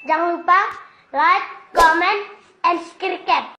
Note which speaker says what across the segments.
Speaker 1: Jangan lupa like, comment, and subscribe.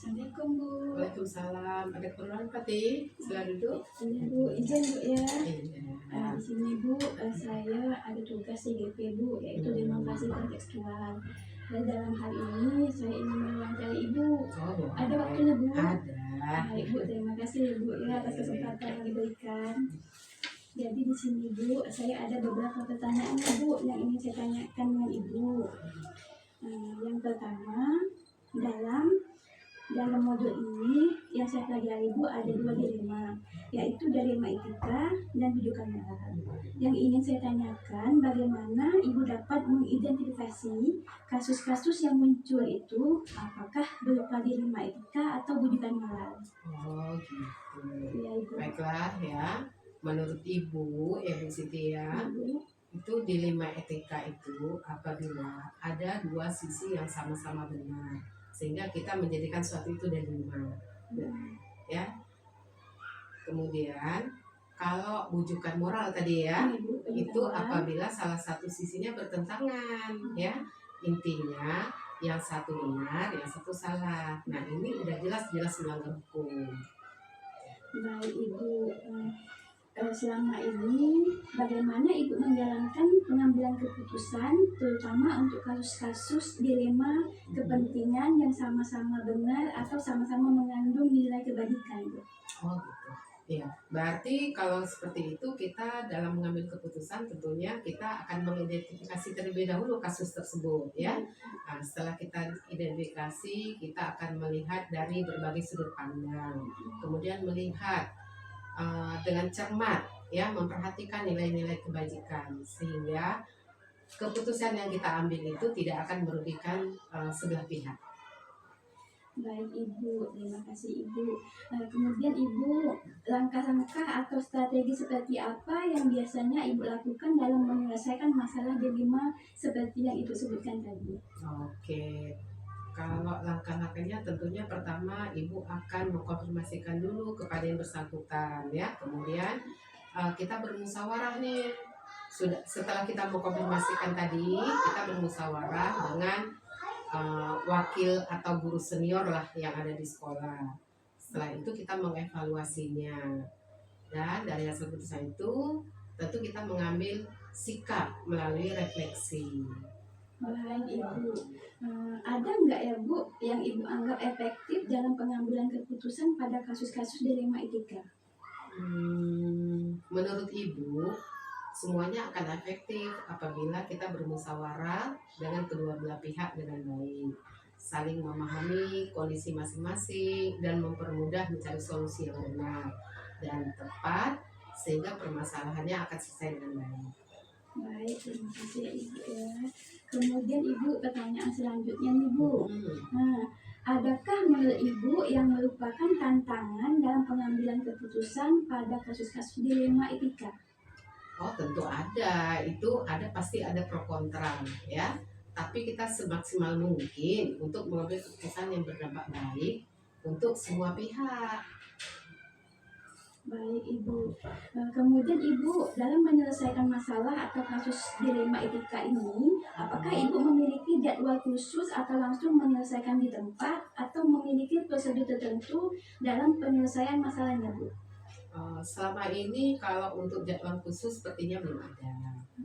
Speaker 2: Assalamualaikum Bu.
Speaker 3: Waalaikumsalam. Ada keperluan Pak Ti? Silakan duduk.
Speaker 2: Ini Bu, izin Bu ya.
Speaker 3: Iya.
Speaker 2: Di sini Bu, saya ada tugas CGP Bu, yaitu demokrasi kontekstual. Dan dalam hal ini saya ingin mewawancarai Ibu.
Speaker 3: Oh,
Speaker 2: Ada waktunya Bu?
Speaker 3: Ada.
Speaker 2: Baik Bu, terima kasih Bu ya atas kesempatan yang diberikan. Jadi di sini Bu, saya ada beberapa pertanyaan Bu yang ingin saya tanyakan dengan Ibu. Yang pertama, dalam modul ini yang saya pelajari Bu ada dua dilema, yaitu dilema etika dan rujukan moral. Yang ingin saya tanyakan, bagaimana Ibu dapat mengidentifikasi kasus-kasus yang muncul itu apakah berupa dilema etika atau rujukan moral?
Speaker 3: Oh gitu.
Speaker 2: Ya Ibu.
Speaker 3: Baiklah ya. Menurut Ibu Siti ya,
Speaker 2: Ibu.
Speaker 3: itu dilema etika itu apabila ada dua sisi yang sama-sama benar, sehingga kita menjadikan suatu itu dilema. Ya. Kemudian kalau rujukan moral tadi ya, itu apabila salah satu sisinya bertentangan ya, intinya yang satu benar yang satu salah. Nah ini udah jelas melanggar hukum.
Speaker 2: Baik Ibu, selama ini bagaimana Ibu menjalankan pengambilan keputusan terutama untuk kasus-kasus dilema kepentingan yang sama-sama benar atau sama-sama mengandung nilai kebaikan Bu?
Speaker 3: Oh gitu. Ya, berarti kalau seperti itu kita dalam mengambil keputusan tentunya kita akan mengidentifikasi terlebih dahulu kasus tersebut ya. Nah, setelah kita identifikasi, kita akan melihat dari berbagai sudut pandang. Kemudian melihat dengan cermat ya, memperhatikan nilai-nilai kebajikan sehingga keputusan yang kita ambil itu tidak akan merugikan sebelah pihak.
Speaker 2: Baik Ibu, terima kasih Ibu. Kemudian Ibu, langkah-langkah atau strategi seperti apa yang biasanya Ibu lakukan dalam menyelesaikan masalah dilema seperti yang Ibu sebutkan tadi?
Speaker 3: Oke, kalau langkah-langkahnya tentunya pertama Ibu akan mengkonfirmasikan dulu kepada yang bersangkutan ya. Kemudian kita bermusyawarah nih. Setelah kita mengkonfirmasikan tadi, kita bermusyawarah dengan wakil atau guru senior lah yang ada di sekolah. Setelah itu kita mengevaluasinya, dan dari hasil keputusan itu tentu kita mengambil sikap melalui refleksi.
Speaker 2: Baik Ibu, ada nggak ya Bu yang Ibu anggap efektif dalam pengambilan keputusan pada kasus-kasus dilema etika?
Speaker 3: Menurut Ibu, semuanya akan efektif apabila kita bermusyawarah dengan kedua belah pihak dengan baik, saling memahami kondisi masing-masing dan mempermudah mencari solusi yang benar dan tepat sehingga permasalahannya akan selesai dengan baik.
Speaker 2: Baik, terima kasih Ibu ya. Kemudian Ibu, pertanyaan selanjutnya nih Bu. Adakah menurut Ibu yang merupakan tantangan dalam pengambilan keputusan pada kasus-kasus dilema etika?
Speaker 3: Oh tentu ada, itu pasti ada pro kontra ya. Tapi kita semaksimal mungkin untuk mengambil keputusan yang berdampak baik untuk semua pihak.
Speaker 2: Baik Ibu. Kemudian Ibu dalam menyelesaikan masalah atau kasus dilema etika ini, apakah Ibu memiliki jadwal khusus atau langsung menyelesaikan di tempat atau memiliki prosedur tertentu dalam penyelesaian masalahnya Bu?
Speaker 3: Selama ini kalau untuk jadwal khusus sepertinya belum ada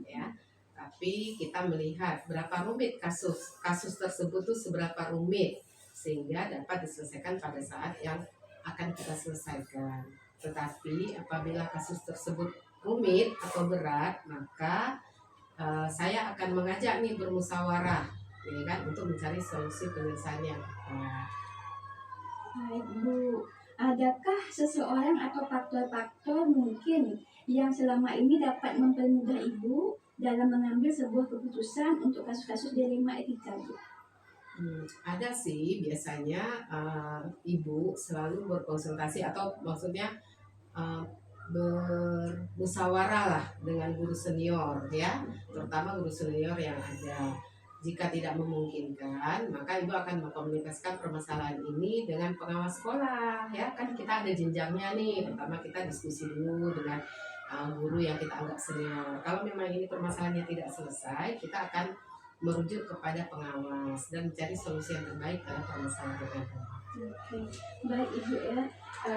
Speaker 3: ya. Tapi kita melihat berapa rumit kasus tersebut tuh seberapa rumit sehingga dapat diselesaikan pada saat yang akan kita selesaikan. Tetapi apabila kasus tersebut rumit atau berat, maka saya akan mengajak nih bermusyawarah ya kan, untuk mencari solusi penyelesaian yang tepat.
Speaker 2: Baik Bu, adakah seseorang atau faktor-faktor mungkin yang selama ini dapat mempermudah Ibu dalam mengambil sebuah keputusan untuk kasus-kasus dilema etika, Bu?
Speaker 3: Ada sih biasanya ibu selalu berkonsultasi atau maksudnya uh, bermusyawarah lah dengan guru senior ya, terutama guru senior yang ada. Jika tidak memungkinkan, maka ibu akan mengkomunikasikan permasalahan ini dengan pengawas sekolah ya, kan kita ada jenjangnya nih. Pertama kita diskusi dulu dengan guru yang kita anggap senior. Kalau memang ini permasalahannya tidak selesai, kita akan merujuk kepada pengawas dan mencari solusi yang terbaik dalam permasalahan yang ada.
Speaker 2: Oke, baik Ibu ya.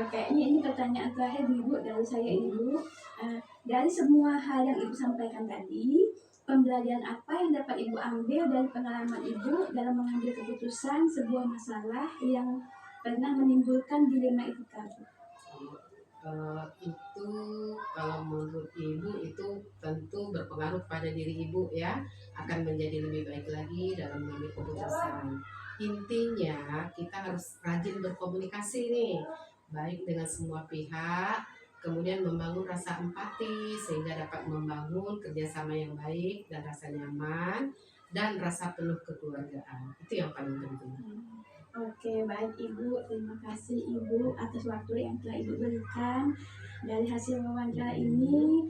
Speaker 2: Kayaknya ini pertanyaan terakhir Ibu dari saya Ibu. Dari semua hal yang Ibu sampaikan tadi, pembelajaran apa yang dapat Ibu ambil dari pengalaman Ibu dalam mengambil keputusan sebuah masalah yang pernah menimbulkan dilema etika, Bu?
Speaker 3: Itu kalau menurut ibu itu tentu berpengaruh pada diri ibu ya, akan menjadi lebih baik lagi dalam mengambil keputusan. Intinya kita harus rajin berkomunikasi nih, baik dengan semua pihak, kemudian membangun rasa empati sehingga dapat membangun kerjasama yang baik dan rasa nyaman dan rasa penuh kekeluargaan. Itu yang paling penting.
Speaker 2: Oke, baik Ibu. Terima kasih Ibu atas waktu yang telah Ibu berikan. Dari hasil wawancara ini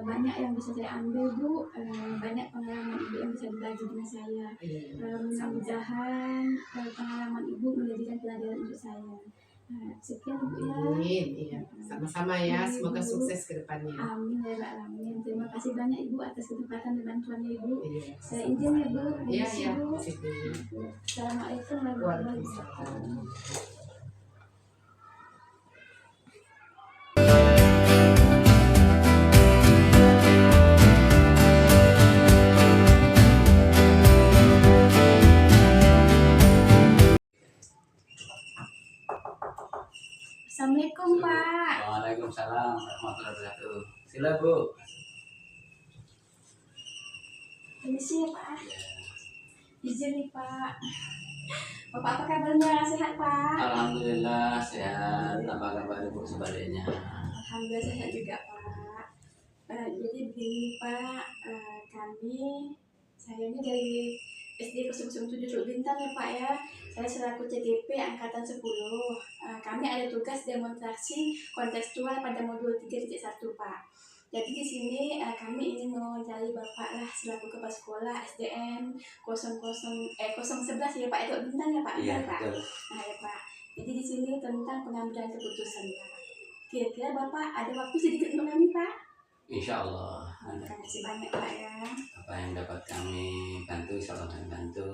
Speaker 2: banyak yang bisa saya ambil Bu, banyak pengalaman Ibu yang bisa dibagi dengan saya. Mudah-mudahan pengalaman Ibu menjadikan pelajaran untuk saya. Sekian Ibu ya.
Speaker 3: Amin, iya. Sama-sama ya, semoga sukses ke depannya.
Speaker 2: Amin ya Mbak Amin. Terima kasih banyak Ibu atas kesempatan dan bantuannya Ibu.
Speaker 3: Iya,
Speaker 2: Saya izin ya Bu.
Speaker 3: Iya, iya.
Speaker 2: Bu. Assalamualaikum warahmatullahi wabarakatuh. Assalamualaikum Pak.
Speaker 4: Waalaikumsalam warahmatullahi wabarakatuh. Sila Bu.
Speaker 2: Permisi ya Pak. Izin nih Pak. Bapak apa kabarnya? Sehat Pak?
Speaker 4: Alhamdulillah sehat. Apa kabar Ibu sebaliknya?
Speaker 2: Alhamdulillah sehat juga Pak. Jadi begini Pak, saya ini dari SD 007 Teluk Bintang ya Pak ya. Saya selaku CGP Angkatan 10. Kami ada tugas demonstrasi kontekstual pada modul 3.1 Pak. Jadi di sini kami ingin mewawancari Bapak lah selaku kepala sekolah SDN 011 ya Pak, Teluk Bintang ya Pak.
Speaker 4: Iya,
Speaker 2: Pak.
Speaker 4: betul.
Speaker 2: Nah ya Pak. Jadi di sini tentang pengambilan keputusan Pak. Kira-kira Bapak ada waktu sedikit untuk kami Pak?
Speaker 4: Insya Allah ada.
Speaker 2: Terima kasih banyak Pak ya.
Speaker 4: Apa yang dapat kami bantu, insya Allah kami bantu.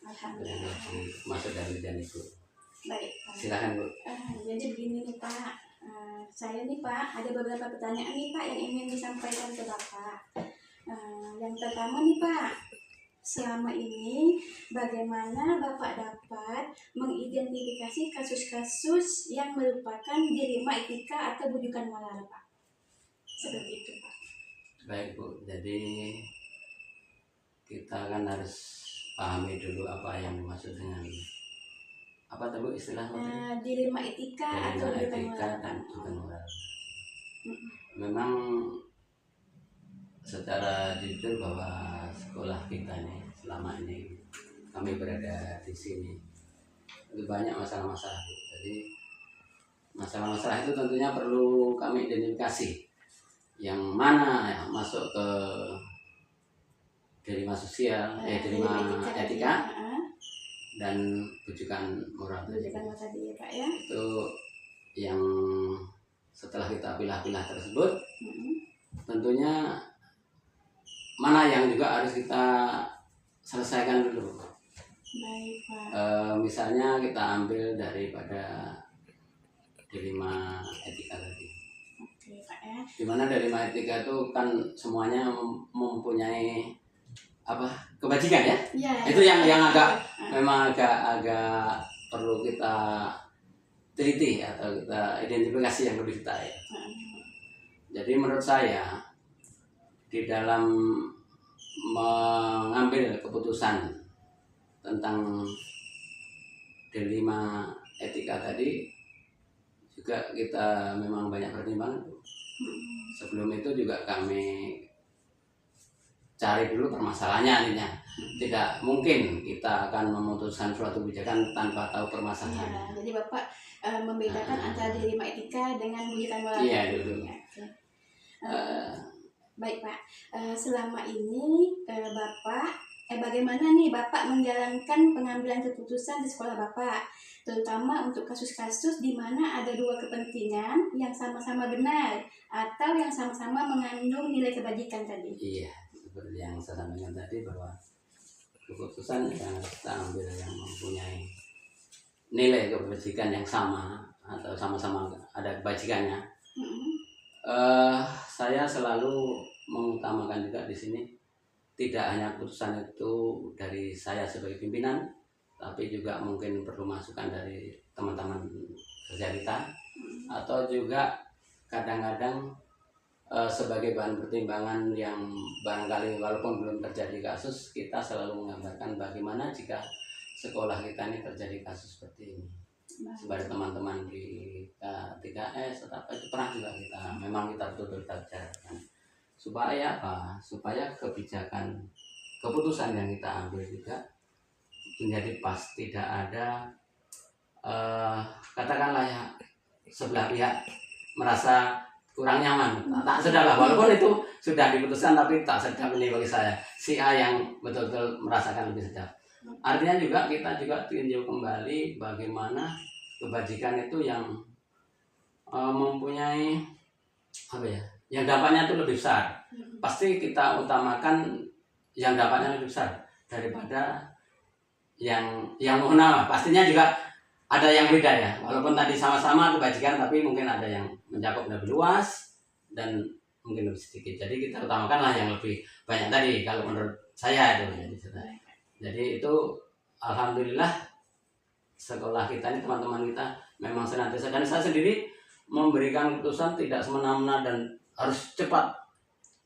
Speaker 2: Alhamdulillah.
Speaker 4: Masuk dari dan Ibu.
Speaker 2: Baik Pak.
Speaker 4: Silakan Bu.
Speaker 2: Jadi begini nih Pak, saya nih Pak ada beberapa pertanyaan nih Pak yang ingin disampaikan ke Bapak. Yang pertama nih Pak, selama ini bagaimana Bapak dapat mengidentifikasi kasus-kasus yang merupakan dilema etika atau bujukan moral Pak? Seperti itu Pak.
Speaker 4: Baik Bu, jadi kita kan harus pahami dulu apa yang dimaksud dengan apa tadi Bu istilahnya?
Speaker 2: Dilema etika atau
Speaker 4: Dilema
Speaker 2: bujukan
Speaker 4: etika
Speaker 2: moral.
Speaker 4: dan bujukan moral. Memang secara jujur bahwa sekolah kita nih selama ini kami berada di sini itu banyak masalah-masalah. Jadi masalah-masalah itu tentunya perlu kami identifikasi yang mana yang masuk ke dilema sosial, dilema etika dan bujukan moral.
Speaker 2: Bujukan moral tadi ya Pak ya.
Speaker 4: Itu yang setelah kita pilah-pilah tersebut, tentunya mana yang juga harus kita selesaikan dulu.
Speaker 2: Baik Pak.
Speaker 4: Misalnya kita ambil daripada dilema etika tadi.
Speaker 2: Oke Pak ya.
Speaker 4: Dimana dilema etika itu kan semuanya mempunyai apa kebajikan ya?
Speaker 2: Ya.
Speaker 4: Itu yang agak memang agak perlu kita teliti atau kita identifikasi yang lebih detail. Jadi menurut saya di dalam mengambil keputusan tentang dilema etika tadi juga kita memang banyak pertimbangan. Sebelum itu juga kami cari dulu permasalahannya artinya. Tidak mungkin kita akan memutuskan suatu kebijakan tanpa tahu permasalahannya.
Speaker 2: Jadi Bapak membedakan antara dilema etika dengan bujukan moral.
Speaker 4: Iya, betul.
Speaker 2: Baik Pak, selama ini Bapak bagaimana nih Bapak menjalankan pengambilan keputusan di sekolah Bapak, terutama untuk kasus-kasus di mana ada dua kepentingan yang sama-sama benar atau yang sama-sama mengandung nilai kebajikan tadi?
Speaker 4: Iya, seperti yang saya sampaikan tadi bahwa keputusan yang kita ambil yang mempunyai nilai kebajikan yang sama atau sama-sama ada kebajikannya. Saya selalu mengutamakan juga di sini tidak hanya keputusan itu dari saya sebagai pimpinan, tapi juga mungkin perlu masukan dari teman-teman kerja kita, atau juga kadang-kadang sebagai bahan pertimbangan yang barangkali walaupun belum terjadi kasus, kita selalu menggambarkan bagaimana jika sekolah kita ini terjadi kasus seperti ini. Sebagai teman-teman di 3S atau apa itu pernah juga kita betul-betul kita bicarakan supaya apa? Supaya keputusan yang kita ambil juga menjadi pas, tidak ada katakanlah ya sebelah pihak merasa kurang nyaman, tak sedap lah, walaupun itu sudah diputuskan tapi tak sedap ini bagi saya, si A yang betul-betul merasakan lebih sedap. Artinya juga kita juga tinjau kembali bagaimana kebajikan itu yang mempunyai apa ya, yang dampaknya itu lebih besar. Pasti kita utamakan yang dampaknya lebih besar daripada yang mengenal. Pastinya juga ada yang beda ya, walaupun tadi sama-sama kebajikan tapi mungkin ada yang mencakup lebih luas dan mungkin lebih sedikit. Jadi kita utamakanlah yang lebih banyak tadi kalau menurut saya itu. Jadi itu alhamdulillah sekolah kita ini, teman-teman kita memang senantiasa, dan saya sendiri memberikan keputusan tidak semena-mena dan harus cepat,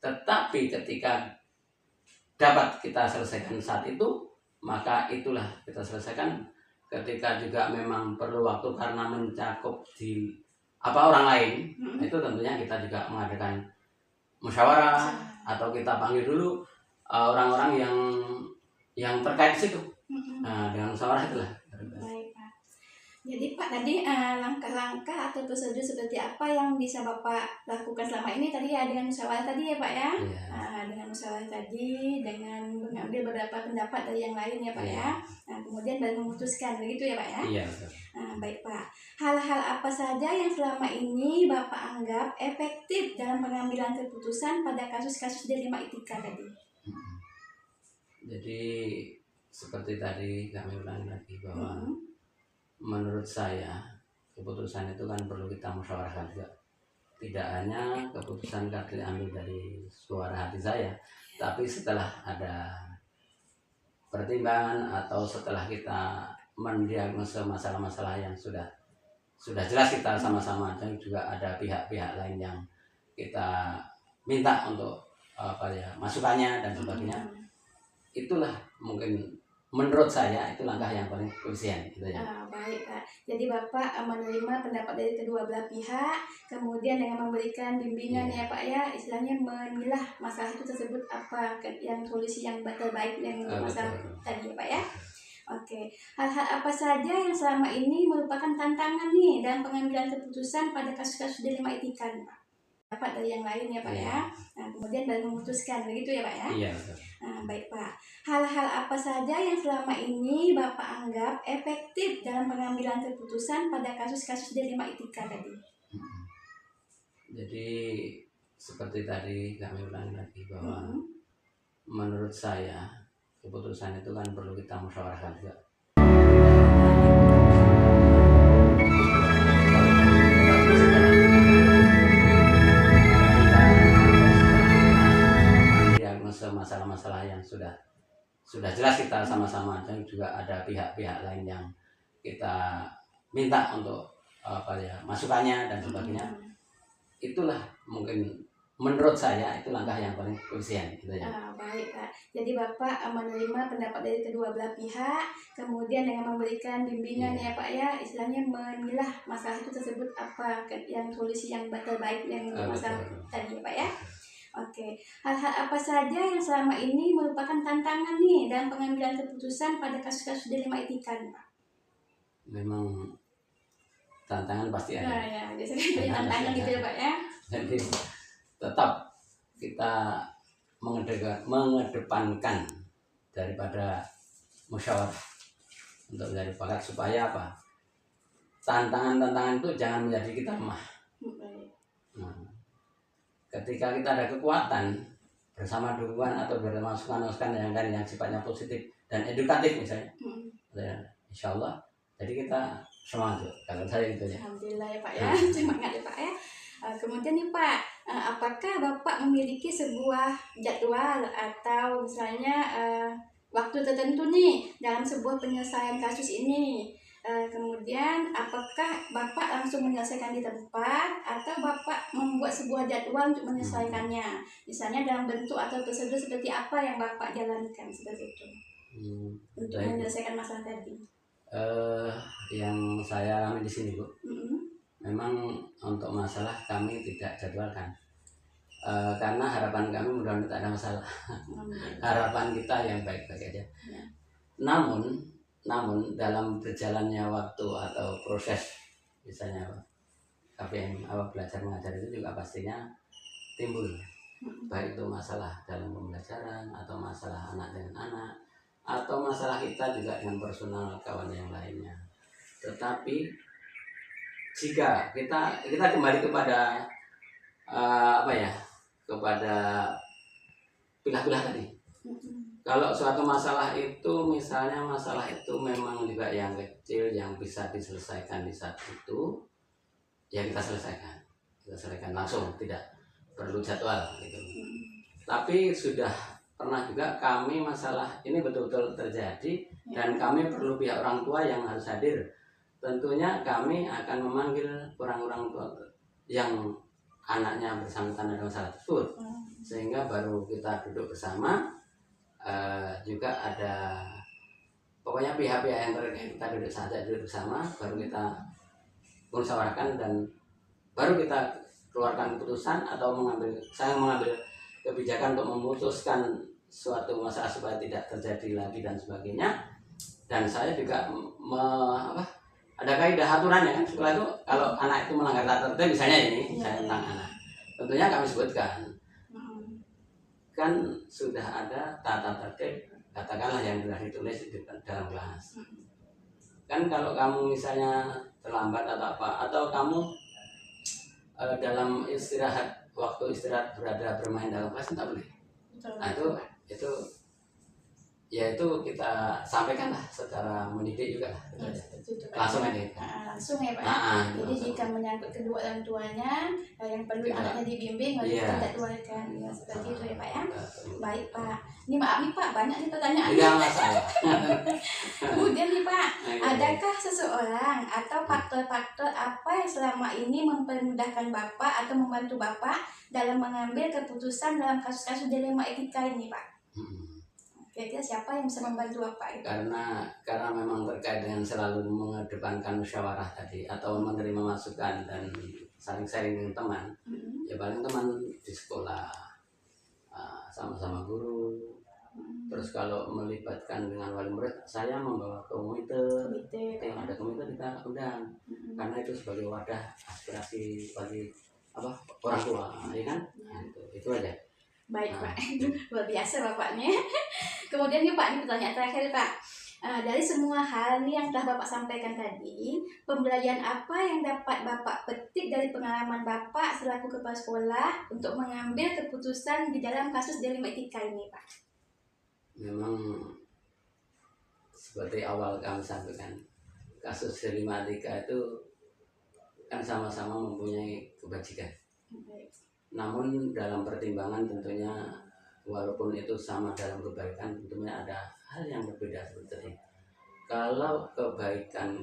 Speaker 4: tetapi ketika dapat kita selesaikan saat itu, maka itulah kita selesaikan. Ketika juga memang perlu waktu karena mencakup di orang lain, itu tentunya kita juga mengadakan musyawarah atau kita panggil dulu orang-orang yang terkait di situ. Nah, dengan musyawarah itulah.
Speaker 2: Baik Pak. Jadi Pak tadi langkah-langkah atau prosedur seperti apa yang bisa Bapak lakukan selama ini tadi ya, dengan musyawarah tadi ya Pak ya. Dengan musyawarah tadi, dengan mengambil beberapa pendapat dari yang lain ya Pak ya. Kemudian baru memutuskan, begitu ya Pak ya.
Speaker 4: Iya.
Speaker 2: Baik Pak. Hal-hal apa saja yang selama ini Bapak anggap efektif dalam pengambilan keputusan pada kasus-kasus dilema etika tadi?
Speaker 4: Jadi seperti tadi kami ulangi lagi bahwa menurut saya keputusan itu kan perlu kita musyawarahkan juga. Tidak hanya keputusan diambil dari suara hati saya, tapi setelah ada pertimbangan atau setelah kita mendiagnosa masalah-masalah yang sudah jelas kita sama-sama, dan juga ada pihak-pihak lain yang kita minta untuk masukannya dan sebagainya. Itulah mungkin menurut saya itu langkah yang paling efisien gitu ya.
Speaker 2: Baik Pak. Jadi Bapak menerima pendapat dari kedua belah pihak, kemudian dengan memberikan bimbingan ya Pak ya, istilahnya memilah masalah itu tersebut apa yang solusi yang terbaik yang masalah tadi ya Pak ya. Oke. Hal-hal apa saja yang selama ini merupakan tantangan nih dalam pengambilan keputusan pada kasus-kasus dilema etika nih Pak? Dapat dari yang lain ya Pak ya. Kemudian baru memutuskan, begitu ya Pak ya.
Speaker 4: Iya.
Speaker 2: Baik Pak. Hal-hal apa saja yang selama ini Bapak anggap efektif dalam pengambilan keputusan pada kasus-kasus dilema etika tadi?
Speaker 4: Jadi seperti tadi kami ulangi lagi bahwa menurut saya keputusan itu kan perlu kita musyawarahkan juga. Masalah-masalah yang sudah jelas kita sama-sama, dan juga ada pihak-pihak lain yang kita minta untuk masukannya dan sebagainya. Itulah mungkin menurut saya itu langkah yang paling efisien gitu ya.
Speaker 2: Baik Pak. Jadi Bapak menerima pendapat dari kedua belah pihak, kemudian dengan memberikan bimbingan ya Pak ya, istilahnya memilah masalah itu tersebut apa yang solusi yang terbaik yang untuk masalah tadi ya Pak ya. Oke, hal-hal apa saja yang selama ini merupakan tantangan nih dalam pengambilan keputusan pada kasus-kasus dilema etika nih Pak?
Speaker 4: Memang tantangan pasti ada.
Speaker 2: Nah ya, biasanya banyak tantangan gitu ya Pak ya.
Speaker 4: Jadi tetap kita mengedepankan daripada musyawarah untuk mencari bakat supaya apa? Tantangan-tantangan itu jangan menjadi kita lemah. Nah, ketika kita ada kekuatan bersama dukungan atau bersama masukan-masukan yang sifatnya positif dan edukatif misalnya, ya, insya Allah jadi kita semangat kalau saya gitu ya.
Speaker 2: Alhamdulillah ya Pak ya, semangat ya Pak ya. Kemudian nih Pak, apakah Bapak memiliki sebuah jadwal atau misalnya waktu tertentu nih dalam sebuah penyelesaian kasus ini? Kemudian apakah Bapak langsung menyelesaikan di tempat atau Bapak membuat sebuah jadwal untuk menyelesaikannya? Misalnya dalam bentuk atau prosedur seperti apa yang Bapak jalankan seperti itu untuk menyelesaikan masalah tadi?
Speaker 4: Yang saya alami di sini Bu, memang untuk masalah kami tidak jadwalkan, karena harapan kami mudah-mudahan tidak ada masalah. Harapan kita yang baik-baik aja. Namun dalam berjalannya waktu atau proses misalnya KPM awal belajar mengajar itu juga pastinya timbul, baik itu masalah dalam pembelajaran atau masalah anak dengan anak atau masalah kita juga dengan personal kawan yang lainnya. Tetapi jika kita kembali kepada kepada pilah-pilah tadi. Kalau suatu masalah itu misalnya masalah itu memang juga yang kecil yang bisa diselesaikan di saat itu, ya kita selesaikan langsung, tidak perlu jadwal gitu. Tapi sudah pernah juga kami masalah ini betul-betul terjadi dan kami perlu pihak orang tua yang harus hadir. Tentunya kami akan memanggil orang-orang tua yang anaknya bersangkutan ada masalah tersebut, sehingga baru kita duduk bersama. Juga ada pokoknya pihak-pihak yang terkait kita duduk bersama, baru kita musyawarahkan dan baru kita keluarkan keputusan atau saya mengambil kebijakan untuk memutuskan suatu masalah supaya tidak terjadi lagi dan sebagainya. Dan saya juga ada kaidah aturannya kan, setelah itu kalau anak itu melanggar tata tertib misalnya ini saya tentang anak, tentunya kami sebutkan kan sudah ada tata tertib, katakanlah yang sudah ditulis di dalam kelas. Kan kalau kamu misalnya terlambat atau apa, atau kamu dalam waktu istirahat berada bermain dalam kelas, tidak boleh. Nah itu ya itu kita sampaikan lah secara mendidik juga lah. Langsung aja.
Speaker 2: Langsung ya Pak. Jadi langsung. Jika menyangkut kedua orang tuanya yang perlu anaknya dibimbing harus kita jadwalkan ya, seperti itu ya Pak ya. Baik Pak. Ini maaf nih Pak, banyak nih pertanyaan.
Speaker 4: Tidak masalah.
Speaker 2: Kemudian nih Pak, adakah seseorang atau faktor-faktor apa yang selama ini mempermudahkan Bapak atau membantu Bapak dalam mengambil keputusan dalam kasus-kasus dilema etika ini Pak? Kira-kira siapa yang bisa membantu Bapak itu?
Speaker 4: Karena memang terkait dengan selalu mengedepankan musyawarah tadi atau menerima masukan dan saling sharing dengan teman. Ya paling teman di sekolah sama-sama guru. Terus kalau melibatkan dengan wali murid, saya membawa komite. Yang ada komite kita undang. Karena itu sebagai wadah aspirasi bagi orang tua, ya kan? Nah, itu aja.
Speaker 2: Baik Pak, luar biasa Bapaknya. Kemudian nih Pak, ini pertanyaan terakhir Pak. Dari semua hal nih yang telah Bapak sampaikan tadi, pembelajaran apa yang dapat Bapak petik dari pengalaman Bapak selaku kepala sekolah untuk mengambil keputusan di dalam kasus dilema etika ini Pak?
Speaker 4: Memang seperti awal kami sampaikan, kasus dilema etika itu kan sama-sama mempunyai kebajikan. Namun dalam pertimbangan tentunya walaupun itu sama dalam kebaikan, tentunya ada hal yang berbeda seperti kalau kebajikan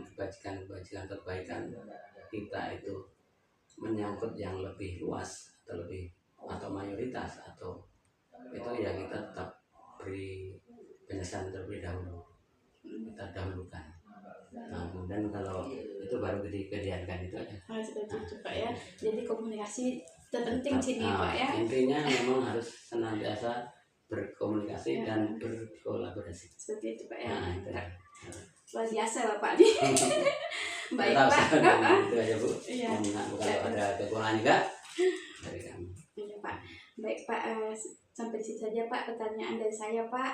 Speaker 4: kita itu menyangkut yang lebih luas atau lebih atau mayoritas atau itu ya kita tetap beri penjelasan terlebih dahulu, kita dahulukan. Nah, kemudian kalau itu baru dikerjakan itu aja.
Speaker 2: Seperti itu Pak ya. Jadi komunikasi terpenting sini Pak ya.
Speaker 4: Intinya memang harus senantiasa berkomunikasi dan berkolaborasi.
Speaker 2: Seperti itu Pak ya.
Speaker 4: Nah, itu ya.
Speaker 2: Luar biasa Bapak nih. Baik
Speaker 4: Tetap
Speaker 2: Pak.
Speaker 4: itu aja Bu.
Speaker 2: Iya.
Speaker 4: Kalau ada kekurangan juga dari kami.
Speaker 2: Iya Pak. Baik Pak, sampai di situ saja Pak pertanyaan dari saya Pak.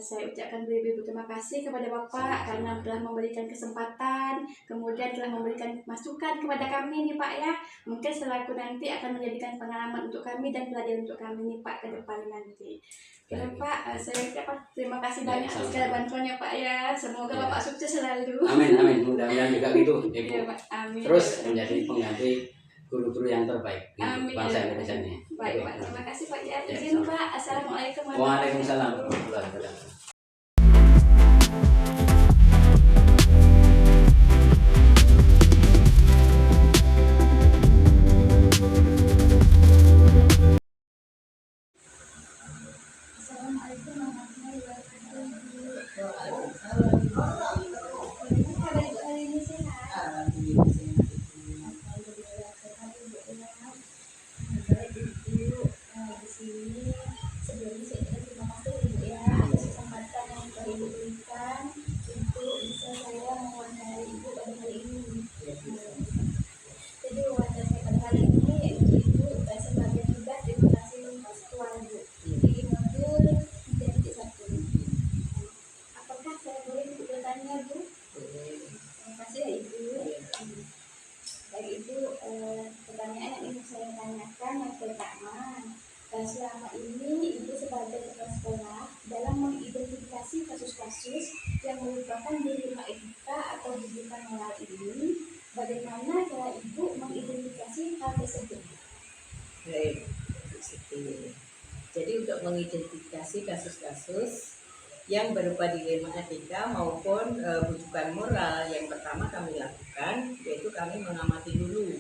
Speaker 2: Saya ucapkan beribu terima kasih kepada Bapak karena telah memberikan kesempatan, kemudian telah memberikan masukan kepada kami nih Pak ya. Mungkin selaku nanti akan menjadikan pengalaman untuk kami dan pelajaran untuk kami nih Pak ke depan nanti. Oke Pak, saya ucapkan terima kasih banyak atas segala bantuannya Pak ya. Semoga Bapak sukses selalu.
Speaker 4: Amin, amin. Mudah-mudahan juga gitu Ibu.
Speaker 2: Iya Pak, amin.
Speaker 4: Terus menjadi pengganti guru-guru yang terbaik di
Speaker 2: Amin.
Speaker 4: bangsa Indonesia ini.
Speaker 2: Baik Pak, terima kasih Pak ya.
Speaker 4: Ya,
Speaker 2: Izin
Speaker 4: sama.
Speaker 2: Pak. Assalamualaikum
Speaker 4: Waalaikumsalam warahmatullahi wabarakatuh.
Speaker 2: Assalamualaikum warahmatullahi wabarakatuh. Pertanyaan yang ingin saya tanyakan yang pertama, selama ini Ibu sebagai kepala sekolah dalam mengidentifikasi kasus-kasus yang merupakan dilema etika atau didikan moral ini, bagaimana cara Ibu mengidentifikasi hal tersebut?
Speaker 5: Baik, Bu Siti. Jadi untuk mengidentifikasi kasus-kasus yang berupa dilema etika maupun bujukan moral, yang pertama kami lakukan yaitu kami mengamati dulu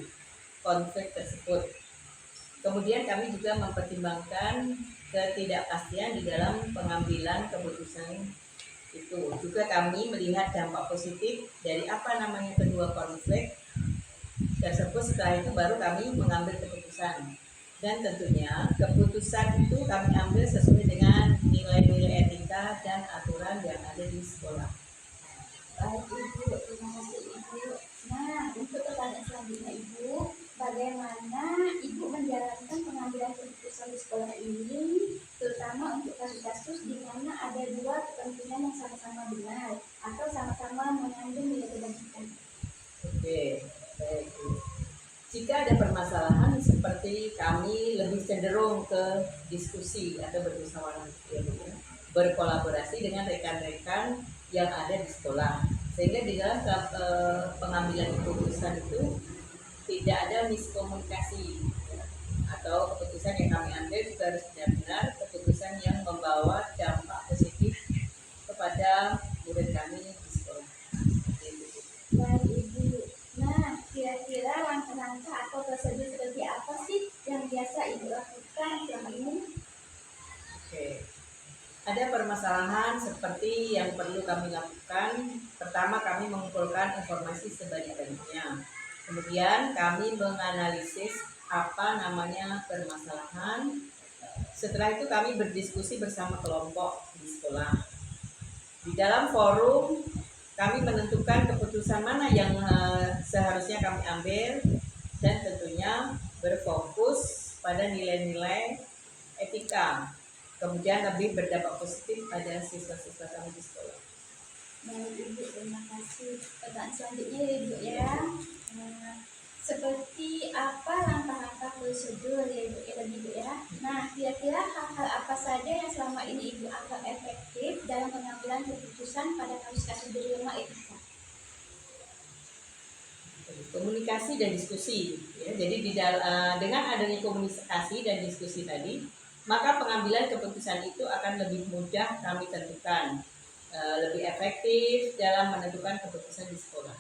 Speaker 5: konflik tersebut. Kemudian kami juga mempertimbangkan ketidakpastian di dalam pengambilan keputusan itu. Juga kami melihat dampak positif dari kedua konflik tersebut. Setelah itu baru kami mengambil keputusan. Dan tentunya keputusan itu kami ambil sesuai dengan nilai-nilai etika dan aturan yang ada di sekolah.
Speaker 2: Baik Ibu, terima kasih Ibu. Nah, untuk pertanyaan selanjutnya Ibu, bagaimana Ibu menjalankan pengambilan keputusan di sekolah ini, terutama untuk kasus-kasus di mana ada dua kepentingan yang sama-sama benar atau sama-sama mengandung nilai kebajikan?
Speaker 5: Oke, baik. Jika ada permasalahan seperti kami lebih cenderung ke diskusi atau bermusyawarah, berkolaborasi dengan rekan-rekan yang ada di sekolah, sehingga di dalam pengambilan keputusan itu tidak ada miskomunikasi, atau keputusan yang kami ambil juga harus benar-benar keputusan yang membawa dampak positif kepada murid kami di sekolah.
Speaker 2: Baik Ibu. Nah, kira-kira langkah-langkah atau prosedur seperti apa sih yang biasa Ibu lakukan selama ini?
Speaker 5: Oke. Ada permasalahan seperti yang perlu kami lakukan. Pertama, kami mengumpulkan informasi sebanyak-banyaknya. Kemudian kami menganalisis permasalahan. Setelah itu kami berdiskusi bersama kelompok di sekolah. Di dalam forum kami menentukan keputusan mana yang seharusnya kami ambil, dan tentunya berfokus pada nilai-nilai etika. Kemudian lebih berdampak positif pada siswa-siswa kami di sekolah.
Speaker 2: Baik Ibu, terima kasih. Pertanyaan selanjutnya ya Ibu ya. Seperti apa langkah-langkah prosedur ya Ibu ya. Nah, kira-kira hal-hal apa saja yang selama ini Ibu anggap efektif dalam pengambilan keputusan pada kasus-kasus dilema etika?
Speaker 5: Komunikasi dan diskusi, ya. Jadi dengan adanya komunikasi dan diskusi tadi, maka pengambilan keputusan itu akan lebih mudah kami tentukan, lebih efektif dalam menentukan keputusan di sekolah.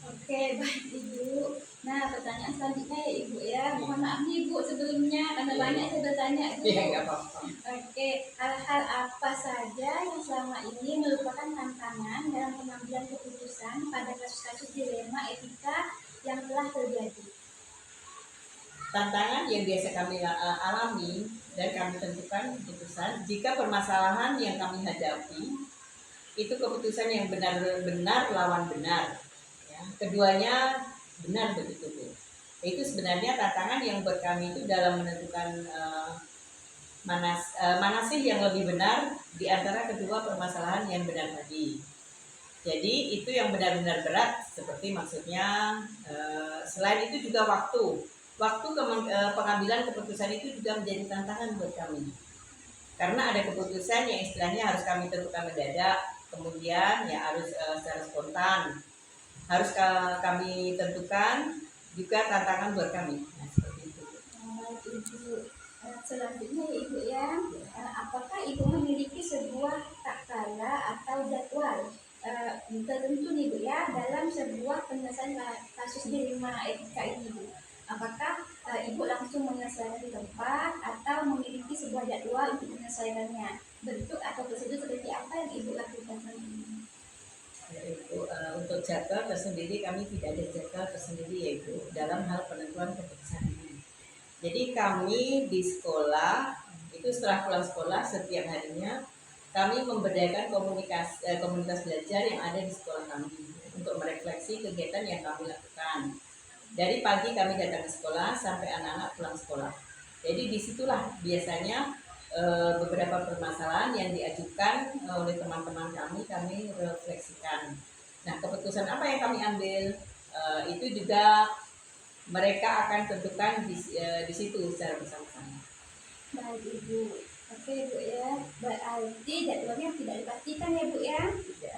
Speaker 2: Oke, baik Ibu. Nah, pertanyaan selanjutnya ya Ibu ya. Mohon maaf nih Ibu Ibu sebelumnya karena banyak saya bertanya. Bu.
Speaker 5: Iya, nggak apa-apa.
Speaker 2: Oke, hal-hal apa saja yang selama ini merupakan tantangan dalam pengambilan keputusan pada kasus-kasus dilema etika yang telah terjadi?
Speaker 5: Tantangan yang biasa kami alami dan kami tentukan keputusan jika permasalahan yang kami hadapi itu keputusan yang benar-benar lawan benar, ya. Keduanya benar begitu Bu. Itu sebenarnya tantangan yang buat kami itu dalam menentukan mana sih yang lebih benar di antara kedua permasalahan yang benar tadi. Jadi itu yang benar-benar berat, seperti maksudnya selain itu juga waktu pengambilan keputusan itu juga menjadi tantangan buat kami. Karena ada keputusan yang istilahnya harus kami tentukan mendadak, kemudian ya harus secara spontan, harus kami tentukan, juga tantangan buat kami. Nah, seperti itu.
Speaker 2: Ibu, selanjutnya ya Ibu ya, apakah Ibu memiliki sebuah takaran atau jadwal tertentu nih Bu ya dalam sebuah penyelesaian kasus dilema etika ini Bu? Apakah Ibu langsung menyelesaikan di tempat atau memiliki sebuah jadwal untuk menyelesaikannya? Bentuk atau prosedur seperti apa yang Ibu lakukan selama ini?
Speaker 5: Ibu, untuk jadwal tersendiri kami tidak ada jadwal tersendiri ya Ibu dalam hal penentuan keputusan ini. Jadi kami di sekolah itu setelah pulang sekolah setiap harinya kami memberdayakan komunitas belajar yang ada di sekolah kami untuk merefleksi kegiatan yang kami lakukan. Dari pagi kami datang ke sekolah sampai anak-anak pulang sekolah. Jadi disitulah biasanya beberapa permasalahan yang diajukan oleh teman-teman kami refleksikan. Nah, keputusan apa yang kami ambil itu juga mereka akan tentukan di situ secara bersama-sama.
Speaker 2: Baik Ibu. Oke Bu ya, berarti jadwalnya tidak dipastikan ya Bu ya?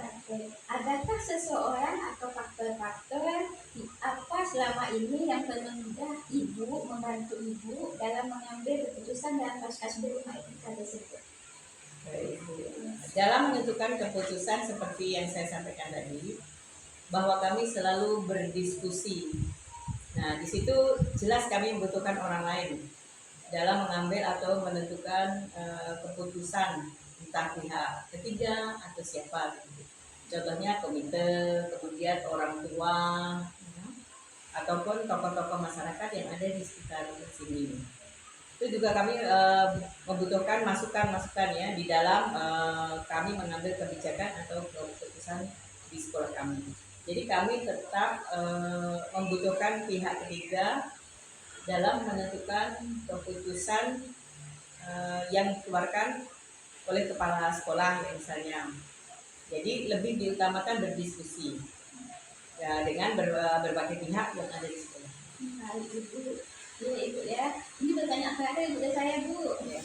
Speaker 2: Oke. Adakah seseorang atau faktor-faktor apa selama ini yang menunda Ibu, membantu Ibu dalam mengambil keputusan dalam kasus-kasus dilema etika tersebut?
Speaker 5: Baik, Bu. Dalam menentukan keputusan seperti yang saya sampaikan tadi, bahwa kami selalu berdiskusi. Nah, di situ jelas kami membutuhkan orang lain dalam mengambil atau menentukan keputusan entah pihak ketiga atau siapa. Contohnya komite, kemudian orang tua, ataupun tokoh-tokoh masyarakat yang ada di sekitar sini. Itu juga kami membutuhkan masukan-masukan ya di dalam kami mengambil kebijakan atau keputusan di sekolah kami. Jadi kami tetap membutuhkan pihak ketiga dalam menentukan keputusan yang dikeluarkan oleh kepala sekolah misalnya. Jadi lebih diutamakan berdiskusi ya, dengan berbagai pihak yang ada di sekolah.
Speaker 2: Baik Ibu, ya Ibu ya. Ini bertanya terakhir Ibu dari saya Bu.
Speaker 5: Ya.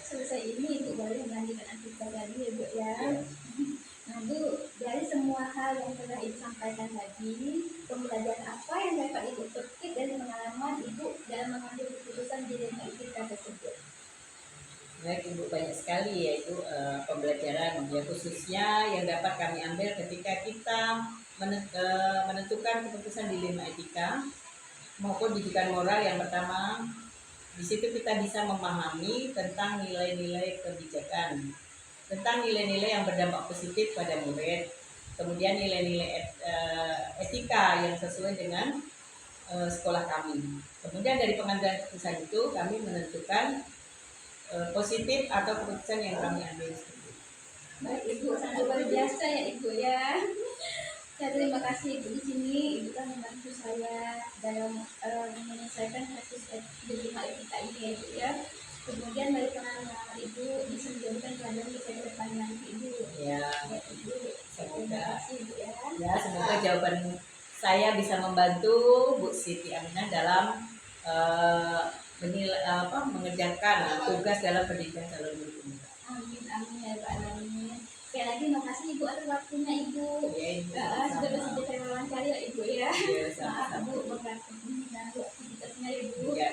Speaker 2: Selesai ini Ibu boleh melanjutkan aktivitas tadi ya Bu ya. Nah Bu, dari semua hal yang telah Ibu sampaikan tadi, pembelajaran apa yang dapat Ibu petik dari pengalaman Ibu dalam mengambil keputusan dilema etika tersebut?
Speaker 5: Baik Ibu, banyak sekali yaitu pembelajaran ya, khususnya yang dapat kami ambil ketika kita menentukan keputusan dilema etika maupun didikan moral. Yang pertama, di situ kita bisa memahami tentang nilai-nilai kebijakan, tentang nilai-nilai yang berdampak positif pada murid, kemudian nilai-nilai etika yang sesuai dengan sekolah kami. Kemudian dari pengambilan keputusan itu kami menentukan positif atau keputusan yang kami ambil.
Speaker 2: Baik Ibu, sangat luar biasa ya Ibu ya. Saya terima kasih Ibu di sini. Ibu telah membantu saya dalam menyelesaikan kasus dilema etika ini ya Ibu ya. Kemudian dari pengalaman Ibu bisa menjadikan pelajaran untuk saya depan nanti Ibu.
Speaker 5: Ya,
Speaker 2: Ibu.
Speaker 5: semoga.
Speaker 2: Terima kasih Ibu ya.
Speaker 5: Ya, semoga jawaban saya bisa membantu Bu Siti Aminah dalam mengerjakan tugas dalam pendidikan calon guru.
Speaker 2: Amin amin ya Pak Alamin. Sekali lagi makasih Ibu atas waktunya Ibu.
Speaker 5: Ya, Ibu.
Speaker 2: Sudah bersedia saya wawancara ya Ibu ya.
Speaker 5: Ya,
Speaker 2: Maaf
Speaker 5: sama-sama.
Speaker 2: Bu mengganggu aktivitasnya Ibu.
Speaker 5: Ya,